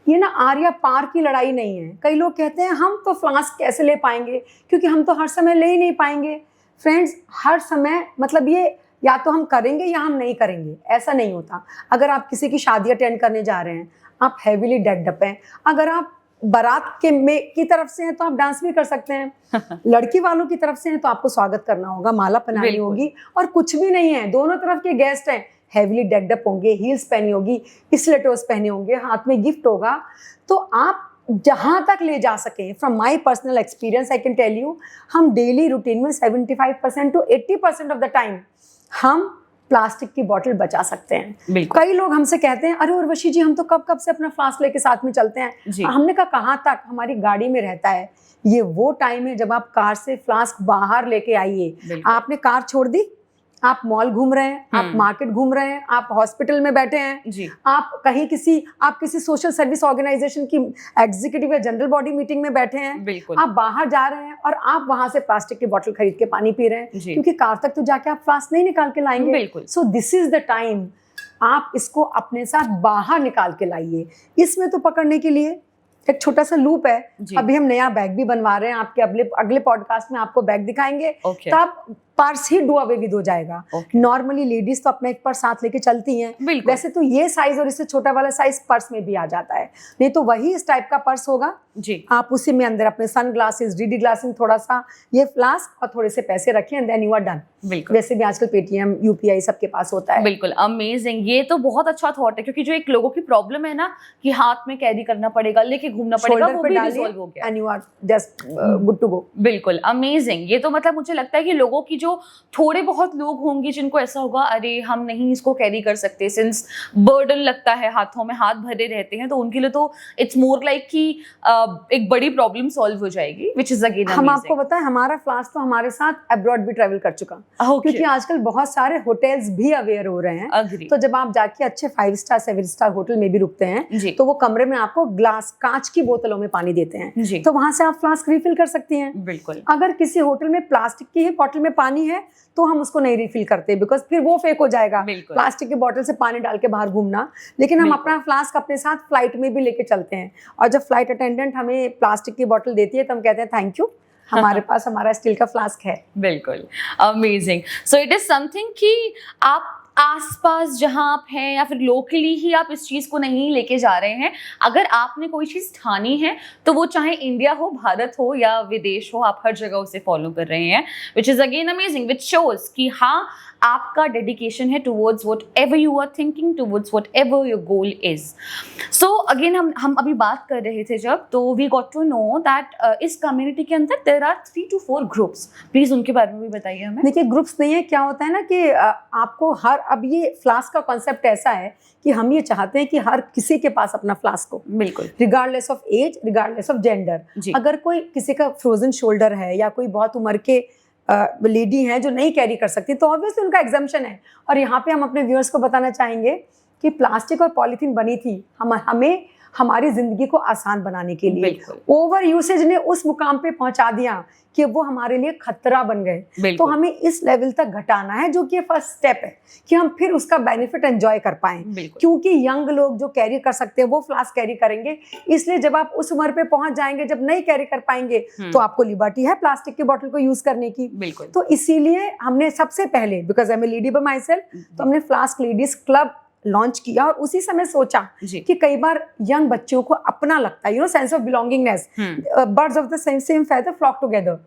ये ना आर या पार की लड़ाई नहीं है। कई लोग कहते हैं हम तो फ्लास्क कैसे ले पाएंगे, क्योंकि हम तो हर समय ले ही नहीं पाएंगे। फ्रेंड्स हर समय मतलब ये या तो हम करेंगे या हम नहीं करेंगे, ऐसा नहीं होता। अगर आप किसी की शादी अटेंड करने जा रहे हैं, आप हैवीली डेक्ड अप हैं, अगर आप बारात की तरफ से हैं तो आप डांस भी कर सकते हैं, लड़की वालों की तरफ से हैं तो आपको स्वागत करना होगा, माला पहनानी होगी, और कुछ भी नहीं है, दोनों तरफ के गेस्ट हैं, हैवीली डेक्ड अप होंगे, हील्स पहनी होगी, स्टिलेटोस पहने होंगे, हाथ में गिफ्ट होगा। तो आप जहां तक ले जा सकें, from my personal experience I can tell you, हम डेली रूटीन में 75% to 80% ऑफ द टाइम हम प्लास्टिक की बोतल बचा सकते हैं। कई लोग हमसे कहते हैं, अरे उर्वशी जी हम तो कब कब से अपना फ्लास्क लेके साथ में चलते हैं। हमने कहा कहाँ तक, हमारी गाड़ी में रहता है। ये वो टाइम है जब आप कार से फ्लास्क बाहर लेके आइए। आपने कार छोड़ दी, आप मॉल घूम रहे हैं, आप मार्केट घूम रहे हैं, आप हॉस्पिटल में बैठे हैं, आप कहीं किसी सोशल सर्विस ऑर्गेनाइजेशन की एग्जीक्यूटिव या जनरल बॉडी मीटिंग में बैठे हैं, आप बाहर जा रहे हैं और आप वहां से प्लास्टिक की बोतल खरीद के पानी पी रहे हैं, क्योंकि कार तक तो जाके आप फ्लास्क नहीं निकाल के लाएंगे। सो दिस इज द टाइम, आप इसको अपने साथ बाहर निकाल के लाइए। इसमें तो पकड़ने के लिए एक छोटा सा लूप है। अभी हम नया बैग भी बनवा रहे हैं, आपके अगले पॉडकास्ट में आपको बैग दिखाएंगे, तब purse he do away with हो जाएगा। नॉर्मली लेडीज तो अपना एक पर्स साथ लेके चलती हैं, वैसे तो ये साइज और इससे छोटा वाला साइज पर्स में भी आ जाता है, नहीं तो वही इस टाइप का पर्स होगा जी। आप उसी में अंदर अपने सन ग्लासेस, डीडी ग्लासेस, थोड़ा सा ये फ्लास्क और थोड़े से पैसे रखें and then you are done. वैसे भी आजकल पेटीएम, यूपीआई सबके पास होता है। बिल्कुल अमेजिंग, ये तो बहुत अच्छा थॉट है, क्योंकि जो एक लोगों की प्रॉब्लम है ना कि हाथ में कैरी करना पड़ेगा, लेके घूमना पड़ेगा, वो भी रिजॉल्व हो गया and you are just good to go. बिल्कुल अमेजिंग। ये तो मतलब मुझे लगता है कि लोगों की जो थोड़े बहुत लोग होंगे जिनको ऐसा होगा, अरे हम नहीं इसको कैरी कर सकते, सिंस बर्डन लगता है, हाथों में हाथ भरे रहते हैं, तो उनके लिए तो इट्स मोर लाइक कि एक बड़ी प्रॉब्लम सॉल्व हो जाएगी, विच इज अगेन हम आपको बताएं, हमारा फ्लास्क तो हमारे साथ अब्रॉड भी ट्रैवल कर चुका, क्योंकि आजकल बहुत सारे होटल्स भी अवेयर हो रहे हैं। तो जब आप जाके अच्छे 5 स्टार 7 स्टार होटल में भी रुकते हैं, तो वो कमरे में आपको कांच की बोतलों में पानी देते हैं, तो वहां से आप फ्लास्क रिफिल कर सकती हैं। बिल्कुल। अगर किसी होटल में प्लास्टिक की ही बोतल में पानी है तो हम उसको नहीं रिफिल करते, बिकॉज फिर वो फेक हो जाएगा, प्लास्टिक की बोतल से पानी डाल के बाहर घूमना। लेकिन हम अपना फ्लास्क अपने साथ फ्लाइट में भी लेके चलते हैं, और जब फ्लाइट अटेंडेंट हमें प्लास्टिक की बोतल देती है तो हम कहते हैं थैंक यू, हमारे पास हमारा स्टील का फ्लास्क है। बिल्कुल amazing. So it is something कि आप आसपास जहां आप हैं या फिर लोकली ही आप इस चीज को नहीं लेके जा रहे हैं, अगर आपने कोई चीज ठानी है तो वो चाहे इंडिया हो, भारत हो या विदेश हो, आप हर जगह उसे फॉलो कर रहे हैं, which is again amazing, which shows कि हाँ आपका डेडिकेशन है towards whatever you are thinking, towards whatever your goal is. So again हम अभी बात कर रहे थे जब, तो we got to know that इस कम्युनिटी के अंदर there are 3 to 4 groups. Please उनके बारे में भी बताइए हमें। देखिए ग्रुप्स नहीं है, क्या होता है ना कि आपको अब ये फ्लास्क का कॉन्सेप्ट ऐसा है कि हम ये चाहते हैं कि हर किसी के पास अपना फ्लास्क हो, बिल्कुल, regardless of age, regardless of gender. अगर कोई किसी का फ्रोजन शोल्डर है या कोई बहुत उम्र के लेडी हैं जो नहीं कैरी कर सकती, तो ऑब्वियसली उनका एग्जम्पशन है। और यहाँ पे हम अपने व्यूअर्स को बताना चाहेंगे कि प्लास्टिक और पॉलीथीन बनी थी हमें हमारी जिंदगी को आसान बनाने के लिए। ओवर यूसेज ने उस मुकाम पे पहुंचा दिया कि वो हमारे लिए खतरा बन गए। तो हमें इस लेवल तक घटाना है, जो कि फर्स्ट स्टेप है कि हम फिर उसका बेनिफिट एंजॉय कर पाएं, क्योंकि यंग लोग जो कैरी कर सकते हैं वो फ्लास्क कैरी करेंगे। इसलिए जब आप उस उम्र पे पहुंच जाएंगे जब नहीं कैरी कर पाएंगे, तो आपको लिबर्टी है प्लास्टिक की बोतल को यूज करने की। तो इसीलिए हमने सबसे पहले, because I am a lady by myself, तो हमने फ्लास्क लेडीज क्लब लॉन्च किया, और उसी समय सोचा कि कई बार यंग बच्चों को अपना लगता है, sense of belongingness, birds of the same feather flock together.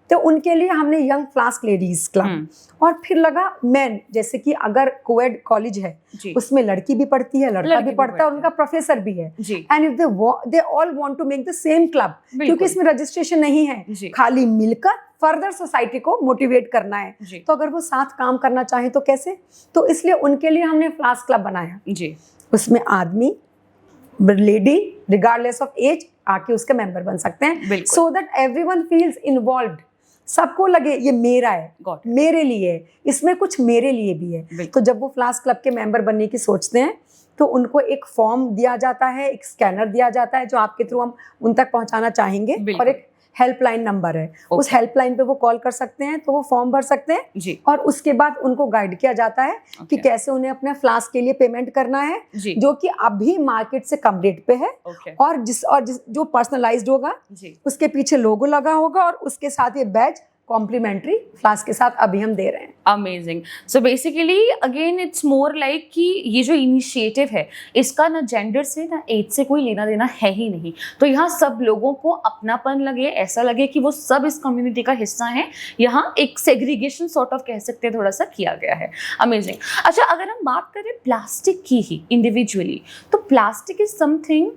तो उनके लिए हमने यंग फ्लास्क लेडीज क्लब, और फिर लगा मेन, जैसे कि अगर कोएड कॉलेज है उसमें लड़की भी पढ़ती है, लड़का भी पढ़ता है, और उनका प्रोफेसर भी है, and if they all want to make the same club, क्योंकि इसमें रजिस्ट्रेशन नहीं है, खाली मिलकर फर्दर सोसाइटी को मोटिवेट करना है। तो अगर वो साथ काम करना चाहे तो कैसे, तो इसलिए उनके लिए हमने फ्लास्क क्लब बनाया जी। उसमें आदमी, लेडी, रिगार्डलेस ऑफ एज आके उसके मेंबर बन सकते हैं, so that everyone feels involved, सबको लगे ये मेरा है, मेरे लिए है, इसमें कुछ मेरे लिए भी है। तो जब वो फ्लास्क क्लब के मेंबर बनने की सोचते हैं तो उनको एक फॉर्म दिया जाता है, एक स्कैनर दिया जाता है जो आपके थ्रू हम उन तक पहुंचाना चाहेंगे, और एक हेल्पलाइन नंबर है, उस हेल्पलाइन पे वो कॉल कर सकते हैं, तो वो फॉर्म भर सकते हैं जी। और उसके बाद उनको गाइड किया जाता है कि कैसे उन्हें अपने फ्लास्क के लिए पेमेंट करना है, जो कि अभी मार्केट से कम रेट पे है, और जिस जो पर्सनलाइज्ड होगा उसके पीछे लोगो लगा होगा, और उसके साथ ये बैज कॉम्प्लीमेंट्री फ्लास्क के साथ अभी हम दे रहे हैं। Amazing. So basically again it's more like कि ये जो इनिशिएटिव है इसका ना जेंडर से ना एज से कोई लेना देना है ही नहीं। तो यहाँ सब लोगों को अपनापन लगे, ऐसा लगे कि वो सब इस कम्युनिटी का हिस्सा हैं। यहाँ एक सेग्रीगेशन सॉर्ट ऑफ कह सकते हैं थोड़ा सा किया गया है। अमेजिंग। अच्छा, अगर हम बात करें प्लास्टिक की ही इंडिविजुअली, तो प्लास्टिक इज समथिंग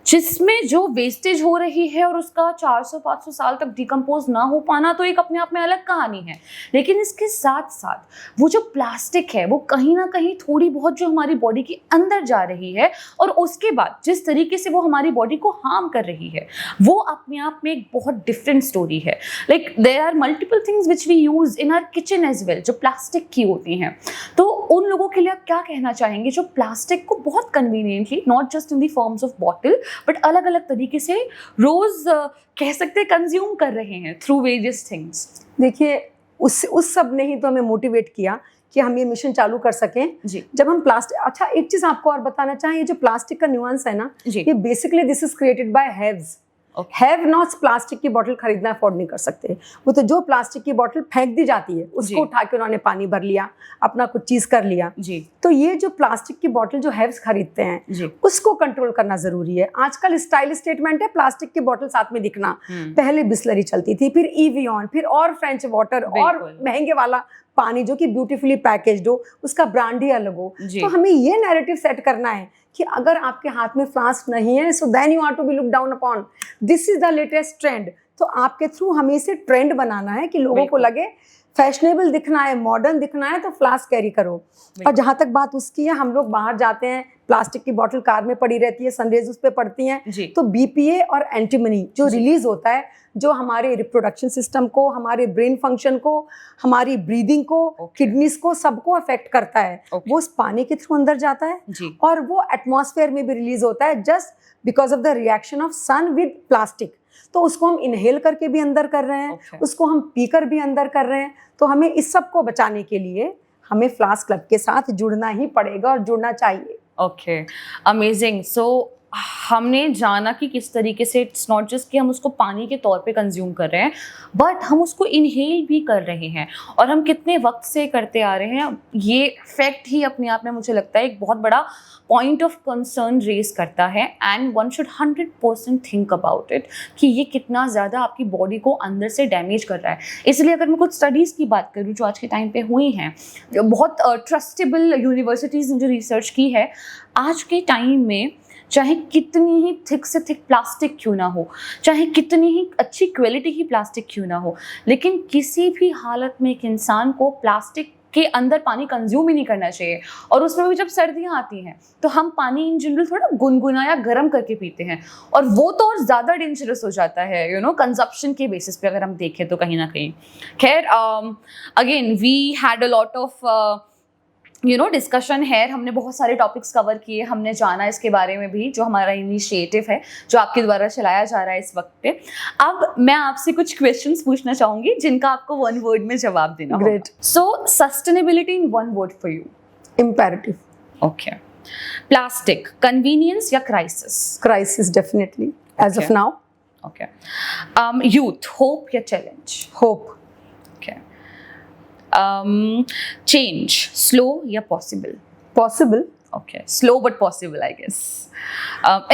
जिसमें जो वेस्टेज हो रही है और उसका 400-500 साल तक डिकम्पोज ना हो पाना तो एक अपने आप में अलग कहानी है। लेकिन इसके साथ साथ वो जो प्लास्टिक है वो कहीं ना कहीं थोड़ी बहुत जो हमारी बॉडी के अंदर जा रही है और उसके बाद जिस तरीके से वो हमारी बॉडी को हार्म कर रही है वो अपने आप में एक बहुत डिफरेंट स्टोरी है। Like there are multiple things which we use in our kitchen as well जो प्लास्टिक की होती हैं। तो उन लोगों के लिए आप क्या कहना चाहेंगे जो प्लास्टिक को बहुत conveniently not just in the forms of bottle but अलग अलग तरीके से रोज कह सकते हैं कंज्यूम कर रहे हैं थ्रू वेरियस थिंग्स? देखिए, उस सब ने ही तो हमें मोटिवेट किया कि हम ये मिशन चालू कर सकें जी। जब हम प्लास्टिक, अच्छा एक चीज आपको और बताना चाहें, ये जो प्लास्टिक का न्यूएंस है ना, जी। ये basically this is created by haves. Have nots plastic की बोतल खरीदना अफोर्ड नहीं कर सकते। वो तो जो प्लास्टिक की बोतल फेंक दी जाती है उसको उठा के उन्होंने पानी भर लिया, अपना कुछ चीज कर लिया जी। तो ये जो प्लास्टिक की बोतल जो हैव्स खरीदते हैं जी। उसको कंट्रोल करना जरूरी है। आजकल स्टाइल स्टेटमेंट है प्लास्टिक की बोतल साथ में दिखना। पहले बिस्लरी चलती थी, फिर इवियन, फिर और फ्रेंच वाटर और महंगे वाला पानी जो कि ब्यूटीफुली पैकेज्ड हो, उसका ब्रांड ही अलग हो। तो हमें ये नैरेटिव सेट करना है कि अगर आपके हाथ में फ्लास्क नहीं है so then you are to be look down upon, this is the latest trend. तो आपके थ्रू हमें इसे ट्रेंड बनाना है कि लोगों को लगे फैशनेबल दिखना है, मॉडर्न दिखना है तो फ्लास्क कैरी करो। और जहां तक बात उसकी है, हम लोग बाहर जाते हैं, प्लास्टिक की बोतल कार में पड़ी रहती है, सनरेज उस पर पड़ती हैं, तो बीपीए और एंटीमनी जो रिलीज होता है, जो हमारे रिप्रोडक्शन सिस्टम को, हमारे ब्रेन फंक्शन को, हमारी ब्रीदिंग को, किडनीज को, सबको अफेक्ट करता है। वो उस पानी के थ्रू अंदर जाता है और वो एटमॉस्फेयर में भी रिलीज होता है just because of the reaction of sun with plastic. तो उसको हम इनहेल करके भी अंदर कर रहे हैं, उसको हम पीकर भी अंदर कर रहे हैं। तो हमें इस सब को बचाने के लिए हमें फ्लास्क क्लब के साथ जुड़ना ही पड़ेगा और जुड़ना चाहिए। Okay, amazing. सो हमने जाना कि किस तरीके से इट्स नॉट जस्ट कि हम उसको पानी के तौर पे कंज्यूम कर रहे हैं बट हम उसको इनहेल भी कर रहे हैं और हम कितने वक्त से करते आ रहे हैं। ये फैक्ट ही अपने आप में मुझे लगता है एक बहुत बड़ा पॉइंट ऑफ कंसर्न रेज करता है and one should 100% think about it कि ये कितना ज़्यादा आपकी बॉडी को अंदर से डैमेज कर रहा है। इसलिए अगर मैं कुछ स्टडीज़ की बात करूँ जो आज के टाइम पे हुई हैं, बहुत ट्रस्टेबल यूनिवर्सिटीज़ ने जो रिसर्च की है, आज के टाइम में चाहे कितनी ही थिक से थिक प्लास्टिक क्यों ना हो, चाहे कितनी ही अच्छी क्वालिटी की प्लास्टिक क्यों ना हो, लेकिन किसी भी हालत में एक इंसान को प्लास्टिक के अंदर पानी कंज्यूम ही नहीं करना चाहिए। और उसमें भी जब सर्दियाँ आती हैं तो हम पानी इन जनरल थोड़ा गुनगुना या गर्म करके पीते हैं और वो तो और ज़्यादा डेंजरस हो जाता है कंजप्शन के बेसिस पे अगर हम देखें तो कहीं ना कहीं। खैर, again we had a lot of discussion है। हमने बहुत सारे टॉपिक्स कवर किए, हमने जाना इसके बारे में भी जो हमारा इनिशिएटिव है जो आपके द्वारा चलाया जा रहा है इस वक्त पे। अब मैं आपसे कुछ क्वेश्चंस पूछना चाहूंगी जिनका आपको वन वर्ड में जवाब देना होगा। Great. So sustainability in one word for you? Imperative. Okay. Plastic, convenience या crisis? Crisis definitely as of now. Okay. Youth, hope या चैलेंज? होप। Change, slow या possible? Possible. Okay, slow but possible, I guess.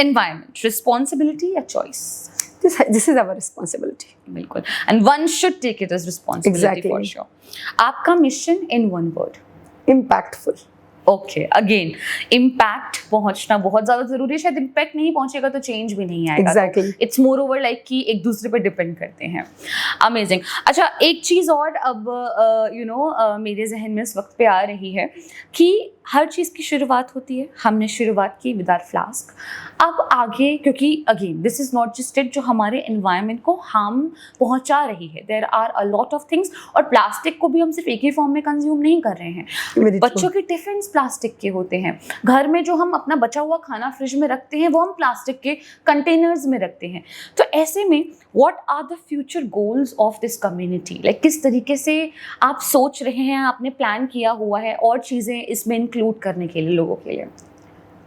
Environment, responsibility या choice? This is our responsibility. बिल्कुल, and one should take it as responsibility. Exactly. For sure. आपका mission in one word? Impactful. Okay, again impact पहुंचना बहुत ज़्यादा ज़रूरी है। शायद impact नहीं पहुंचेगा तो चेंज भी नहीं आएगा। Exactly. It's more over like कि एक दूसरे पर डिपेंड करते हैं। अमेजिंग। अच्छा, एक चीज़ और अब मेरे जहन में इस वक्त पे आ रही है कि हर चीज़ की शुरुआत होती है, हमने शुरुआत की विद आवर फ्लास्क। अब आगे, क्योंकि again this is not just it जो हमारे एनवायरनमेंट को हार्म पहुंचा रही है, there are a lot of things. और प्लास्टिक को भी हम सिर्फ एक ही फॉर्म में कंज्यूम नहीं कर रहे हैं। बच्चों के टिफिन प्लास्टिक के होते हैं, घर में जो हम अपना बचा हुआ खाना फ्रिज में रखते हैं वो हम प्लास्टिक के कंटेनर्स में रखते हैं। तो ऐसे में what are the future goals of this community? Like किस तरीके से आप सोच रहे हैं, आपने प्लान किया हुआ है और चीज़ें इसमें इंक्लूड करने के लिए लोगों के लिए?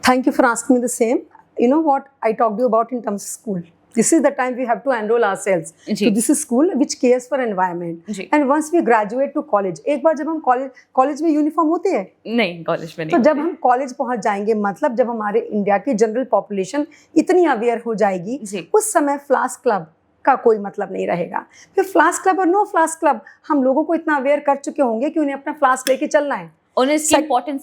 Thank you for asking me the same. You know what I talked to you about in terms of school. This is the time we have to enroll ourselves. Ji. So this is school which cares for environment. Ji. And once we graduate to college, एक बार जब हम college में uniform होती है, नहीं college में तो नहीं जब हम कॉलेज पहुंच जाएंगे, मतलब जब हमारे इंडिया की जनरल पॉपुलेशन इतनी अवेयर हो जाएगी, जी. उस समय फ्लास्क क्लब का कोई मतलब नहीं रहेगा. फिर फ्लास्क क्लब और नो फ्लास्क क्लब, हम लोगों को इतना अवेयर कर चुके होंगे कि उन्हें अपना फ्लास्क लेके चलना है. उन्हें इसकी इम्पोर्टेंस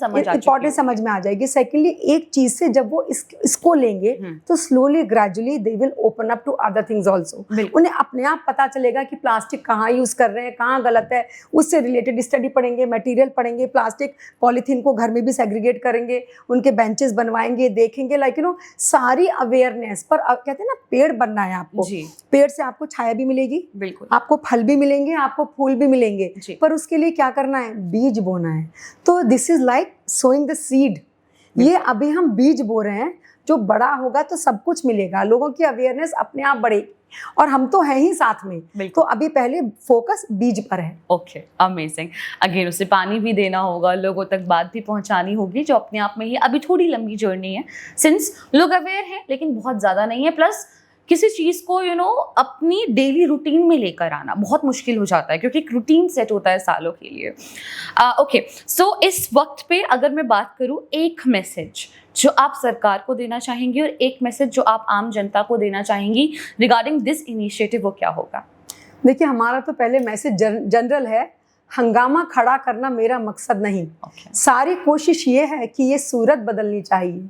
समझ में आ जाएगी. सेकेंडली, एक चीज से जब वो इसको लेंगे तो slowly gradually they will open up to other things also. उन्हें अपने आप पता चलेगा कि प्लास्टिक कहाँ यूज कर रहे हैं, कहाँ गलत है, उससे रिलेटेड स्टडी पढ़ेंगे, मटेरियल पढ़ेंगे, प्लास्टिक पॉलीथीन को घर में भी सेग्रीगेट करेंगे, उनके बेंचेस बनवाएंगे, देखेंगे, लाइक सारी अवेयरनेस. पर कहते हैं ना, पेड़ बनना है आपको, पेड़ से आपको छाया भी मिलेगी, बिल्कुल, आपको फल भी मिलेंगे, आपको फूल भी मिलेंगे, पर उसके लिए क्या करना है, बीज बोना है. तो this is like sowing the seed. ये अभी हम बीज बो रहे हैं, जो बड़ा होगा तो सब कुछ मिलेगा. लोगों की अवेयरनेस अपने आप बढ़ेगी और हम तो हैं ही साथ में. तो अभी पहले फोकस बीज पर है. Okay, amazing. अगेन उसे पानी भी देना होगा, लोगों तक बात भी पहुंचानी होगी, जो अपने आप में ही अभी थोड़ी लंबी जर्नी है, सिंस लोग अवेयर हैं लेकिन बहुत ज़्यादा नहीं है. प्लस किसी चीज़ को अपनी डेली रूटीन में लेकर आना बहुत मुश्किल हो जाता है, क्योंकि एक रूटीन सेट होता है सालों के लिए. ओके, सो इस वक्त पे अगर मैं बात करूँ, एक मैसेज जो आप सरकार को देना चाहेंगी और एक मैसेज जो आप आम जनता को देना चाहेंगी रिगार्डिंग दिस इनिशिएटिव, वो क्या होगा? देखिए, हमारा तो पहले मैसेज जनरल है. हंगामा खड़ा करना मेरा मकसद नहीं. सारी कोशिश ये है कि ये सूरत बदलनी चाहिए.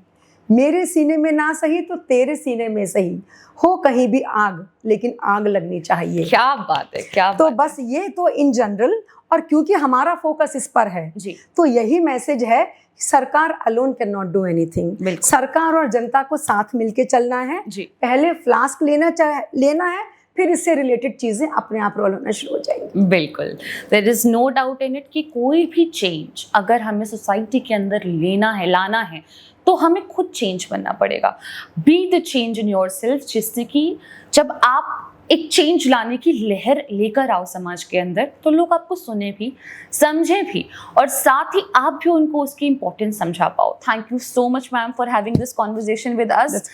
मेरे सीने में ना सही तो तेरे सीने में सही, हो कहीं भी आग लेकिन आग लगनी चाहिए. क्या बात है, क्या तो बात बस ये तो इन जनरल, और क्योंकि हमारा फोकस इस पर है जी, तो यही मैसेज है. सरकार alone can not do anything. सरकार और जनता को साथ मिलके चलना है जी. पहले फ्लास्क लेना है, फिर इससे रिलेटेड चीजें अपने आप रोल होना शुरू हो जाएंगी. बिल्कुल, there is no doubt in it कि कोई भी चेंज अगर हमें सोसाइटी के अंदर लाना है तो हमें खुद चेंज बनना पड़ेगा. Be the change in your self, जिससे कि जब आप एक चेंज लाने की लहर लेकर आओ समाज के अंदर, तो लोग आपको सुने भी, समझे भी, और साथ ही आप भी उनको उसकी इंपॉर्टेंस समझा पाओ. Thank you so much ma'am for having this conversation with us.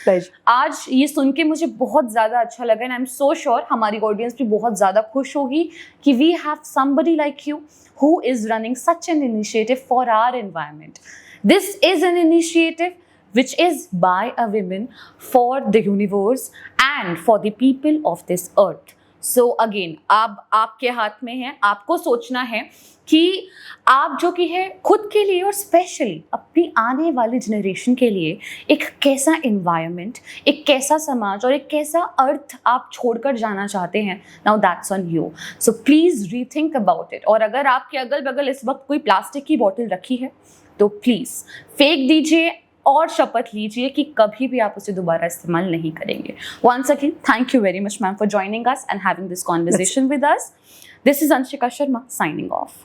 आज ये सुन के मुझे बहुत ज़्यादा अच्छा लगा, and I am so sure हमारी ऑडियंस भी बहुत ज़्यादा खुश होगी कि we have somebody like you who is running such an initiative for our environment. This is an initiative which is by a woman for the universe and for the people of this earth. So again, अब आपके हाथ में है, आपको सोचना है कि आप जो कि है खुद के लिए और स्पेशली अपनी आने वाली जनरेशन के लिए एक कैसा इन्वायरमेंट, एक कैसा समाज और एक कैसा अर्थ आप छोड़कर जाना चाहते हैं. Now that's on you. So please rethink about it. और अगर आपके अगल बगल इस वक्त कोई प्लास्टिक की बॉटल रखी है तो प्लीज़ फेंक दीजिए और शपथ लीजिए कि कभी भी आप उसे दोबारा इस्तेमाल नहीं करेंगे. Once again, thank you very much, ma'am, for joining us and having this conversation with us. This is Anshika Sharma signing off.